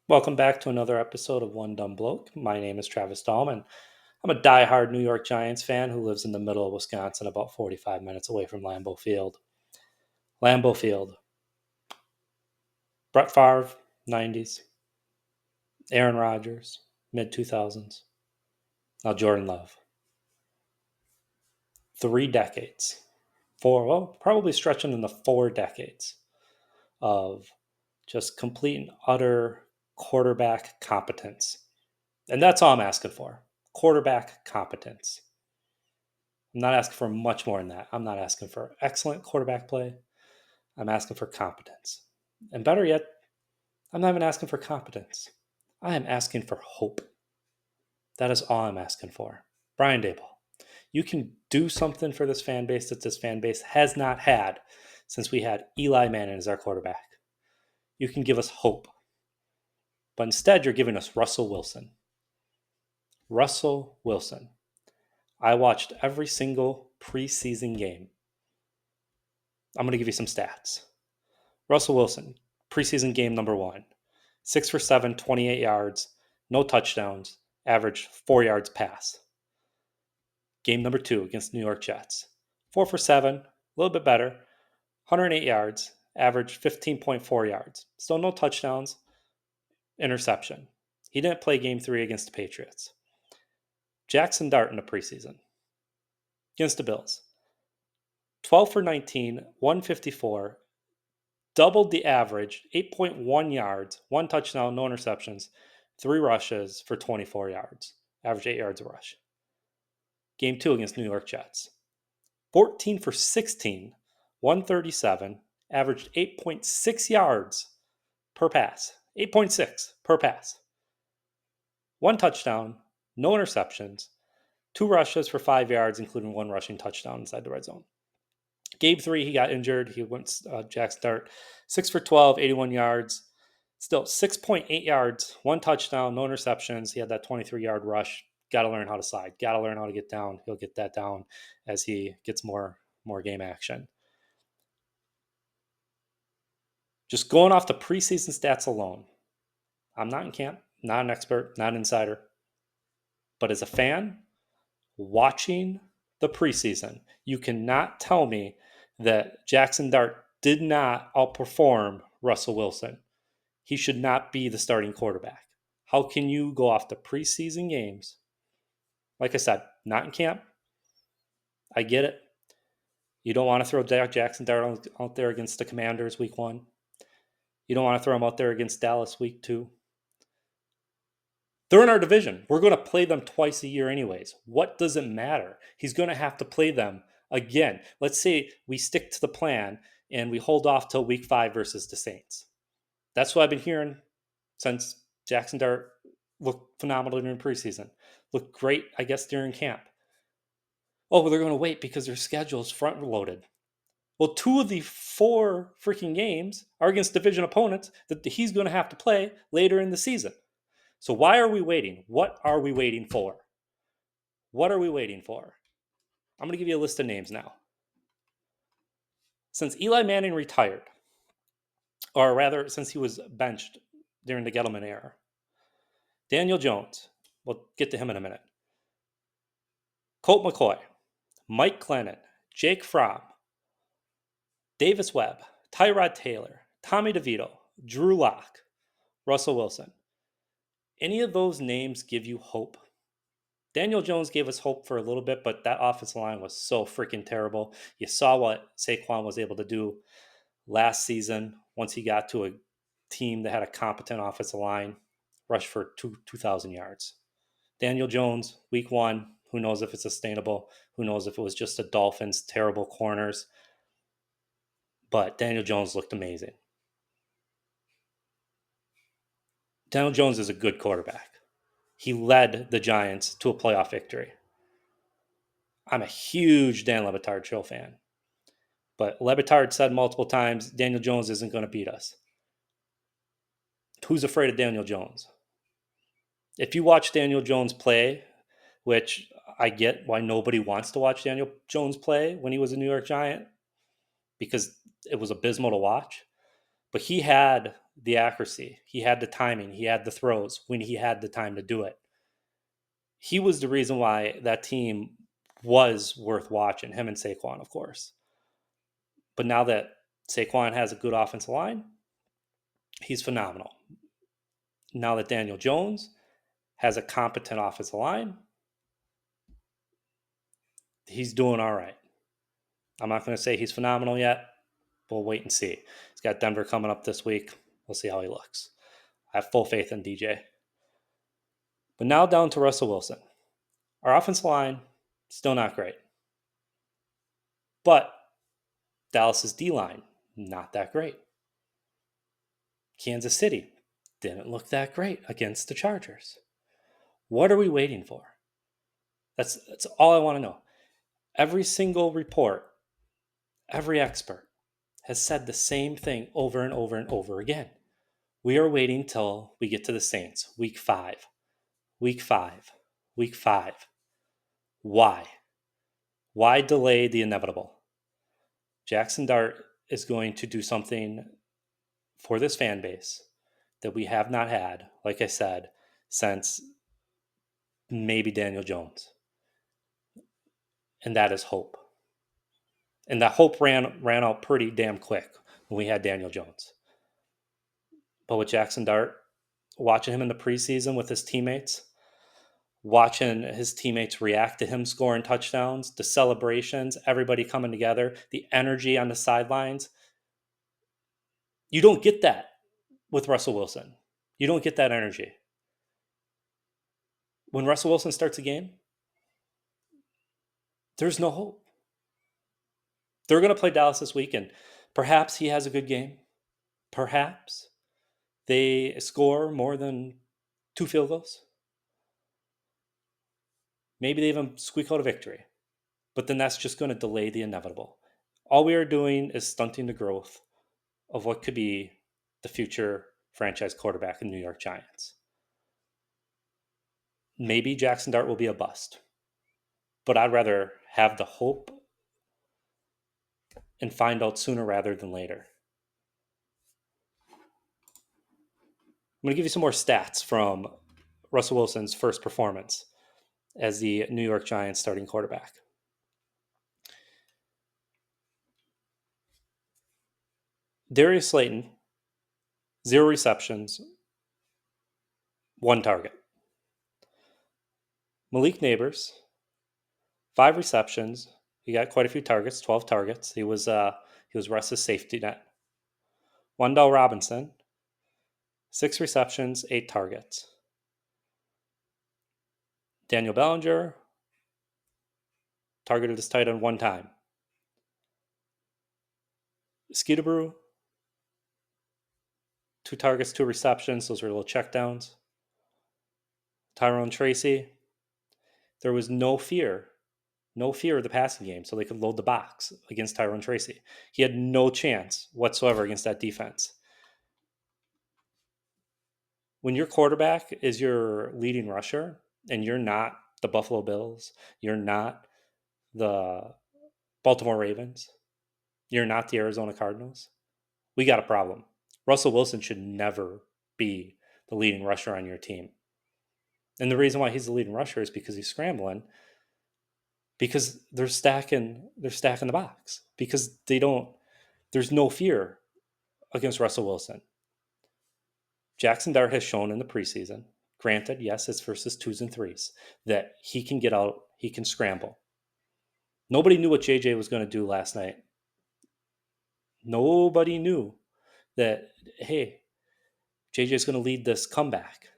Welcome back to another episode of One Dumb Bloke. My name is Travis Dahlman. I'm a diehard New York Giants fan who lives in the middle of Wisconsin, about 45 minutes away from Lambeau Field. Lambeau Field. Brett Favre, 90s. Aaron Rodgers, mid 2000s. Now Jordan Love. 3 decades. Probably stretching in the 4 decades of just complete and utter quarterback competence. And that's all I'm asking for. Quarterback competence. I'm not asking for much more than that. I'm not asking for excellent quarterback play. I'm asking for competence. And better yet, I'm not even asking for competence. I am asking for hope. That is all I'm asking for. Brian Daboll, you can do something for this fan base that this fan base has not had since we had Eli Manning as our quarterback. You can give us hope. But instead, you're giving us Russell Wilson. Russell Wilson. I watched every single preseason game. I'm going to give you some stats. Russell Wilson, preseason game number 1, 6 for 7, 28 yards, no touchdowns, averaged 4 yards pass. Game number 2 against New York Jets, 4 for 7, a little bit better, 108 yards, averaged 15.4 yards. Still no touchdowns, interception. He didn't play game 3 against the Patriots. Jackson Dart in the preseason against the Bills, 12 for 19, 154, doubled the average, 8.1 yards, 1 touchdown, no interceptions, 3 rushes for 24 yards, average 8 yards a rush. Game 2 against New York Jets, 14 for 16, 137, averaged 8.6 yards per pass, 8.6 per pass. 1 touchdown, no interceptions, 2 rushes for 5 yards, including 1 rushing touchdown inside the red zone. Game 3, he got injured. He went Jackson Dart, 6 for 12, 81 yards. Still 6.8 yards, 1 touchdown, no interceptions. He had that 23-yard rush. Got to learn how to slide. Got to learn how to get down. He'll get that down as he gets more game action. Just going off the preseason stats alone, I'm not in camp, not an expert, not an insider. But as a fan, watching the preseason, you cannot tell me that Jackson Dart did not outperform Russell Wilson. He should not be the starting quarterback. How can you go off the preseason games? Like I said, not in camp. I get it. You don't want to throw Jackson Dart out there against the Commanders week 1. You don't want to throw him out there against Dallas week 2. They're in our division. We're going to play them twice a year anyways. What does it matter? He's going to have to play them again. Let's say we stick to the plan and we hold off till week 5 versus the Saints. That's what I've been hearing since Jackson Dart looked phenomenal during preseason. Looked great, I guess, during camp. Oh, well, they're going to wait because their schedule is front loaded. Well, 2 of the 4 freaking games are against division opponents that he's going to have to play later in the season. So why are we waiting? What are we waiting for? What are we waiting for? I'm going to give you a list of names now. Since Eli Manning retired, or rather, since he was benched during the Gettleman era, Daniel Jones, we'll get to him in a minute, Colt McCoy, Mike Glennon, Jake Fromm, Davis Webb, Tyrod Taylor, Tommy DeVito, Drew Lock, Russell Wilson. Any of those names give you hope? Daniel Jones gave us hope for a little bit, but that offensive line was so freaking terrible. You saw what Saquon was able to do last season once he got to a team that had a competent offensive line, rushed for 2,000 yards. Daniel Jones, week 1, who knows if it's sustainable? Who knows if it was just the Dolphins' terrible corners? But Daniel Jones looked amazing. Daniel Jones is a good quarterback. He led the Giants to a playoff victory. I'm a huge Dan Le Batard Show fan. But Le Batard said multiple times, Daniel Jones isn't going to beat us. Who's afraid of Daniel Jones? If you watch Daniel Jones play, which I get why nobody wants to watch Daniel Jones play when he was a New York Giant, because it was abysmal to watch. But he had the accuracy. He had the timing. He had the throws when he had the time to do it. He was the reason why that team was worth watching, him and Saquon, of course. But now that Saquon has a good offensive line, he's phenomenal. Now that Daniel Jones has a competent offensive line, he's doing all right. I'm not going to say he's phenomenal yet. We'll wait and see. He's got Denver coming up this week. We'll see how he looks. I have full faith in DJ. But now down to Russell Wilson. Our offensive line, still not great. But Dallas's D-line, not that great. Kansas City didn't look that great against the Chargers. What are we waiting for? That's all I want to know. Every single report, every expert has said the same thing over and over and over again. We are waiting till we get to the Saints, week 5. Week 5. Week 5. Why? Why delay the inevitable? Jackson Dart is going to do something for this fan base that we have not had, like I said, since maybe Daniel Jones. And that is hope. And that hope ran out pretty damn quick when we had Daniel Jones. But with Jackson Dart, watching him in the preseason with his teammates, watching his teammates react to him scoring touchdowns, the celebrations, everybody coming together, the energy on the sidelines, you don't get that with Russell Wilson. You don't get that energy. When Russell Wilson starts a game, there's no hope. They're going to play Dallas this week, and perhaps he has a good game. Perhaps they score more than 2 field goals. Maybe they even squeak out a victory. But then that's just going to delay the inevitable. All we are doing is stunting the growth of what could be the future franchise quarterback in the New York Giants. Maybe Jackson Dart will be a bust. But I'd rather have the hope and find out sooner rather than later. I'm going to give you some more stats from Russell Wilson's first performance as the New York Giants starting quarterback. Darius Slayton, 0 receptions, 1 target. Malik Neighbors, 5 receptions. He got quite a few targets, 12 targets. He was Russ's safety net. Wan'Dale Robinson, 6 receptions, 8 targets. Daniel Bellinger targeted his tight end 1 time. Skidabrew, 2 targets, 2 receptions. Those were little checkdowns. Tyrone Tracy, there was no fear of the passing game, so they could load the box against Tyrone Tracy. He had no chance whatsoever against that defense. When your quarterback is your leading rusher and you're not the Buffalo Bills, you're not the Baltimore Ravens, you're not the Arizona Cardinals, we got a problem. Russell Wilson should never be the leading rusher on your team. And the reason why he's the leading rusher is because he's scrambling, because they're stacking the box, because there's no fear against Russell Wilson. Jackson Dart has shown in the preseason, granted, yes, it's versus 2s and 3s, that he can get out, he can scramble. Nobody knew what JJ was going to do last night. Nobody knew that, hey, JJ is going to lead this comeback.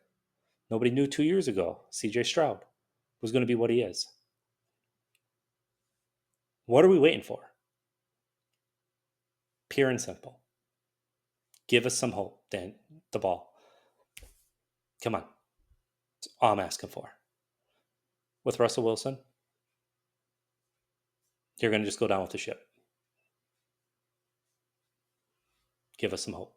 Nobody knew 2 years ago CJ Stroud was going to be what he is. What are we waiting for? Pure and simple. Give us some hope, Dan, the ball. Come on. That's all I'm asking for. With Russell Wilson, you're going to just go down with the ship. Give us some hope.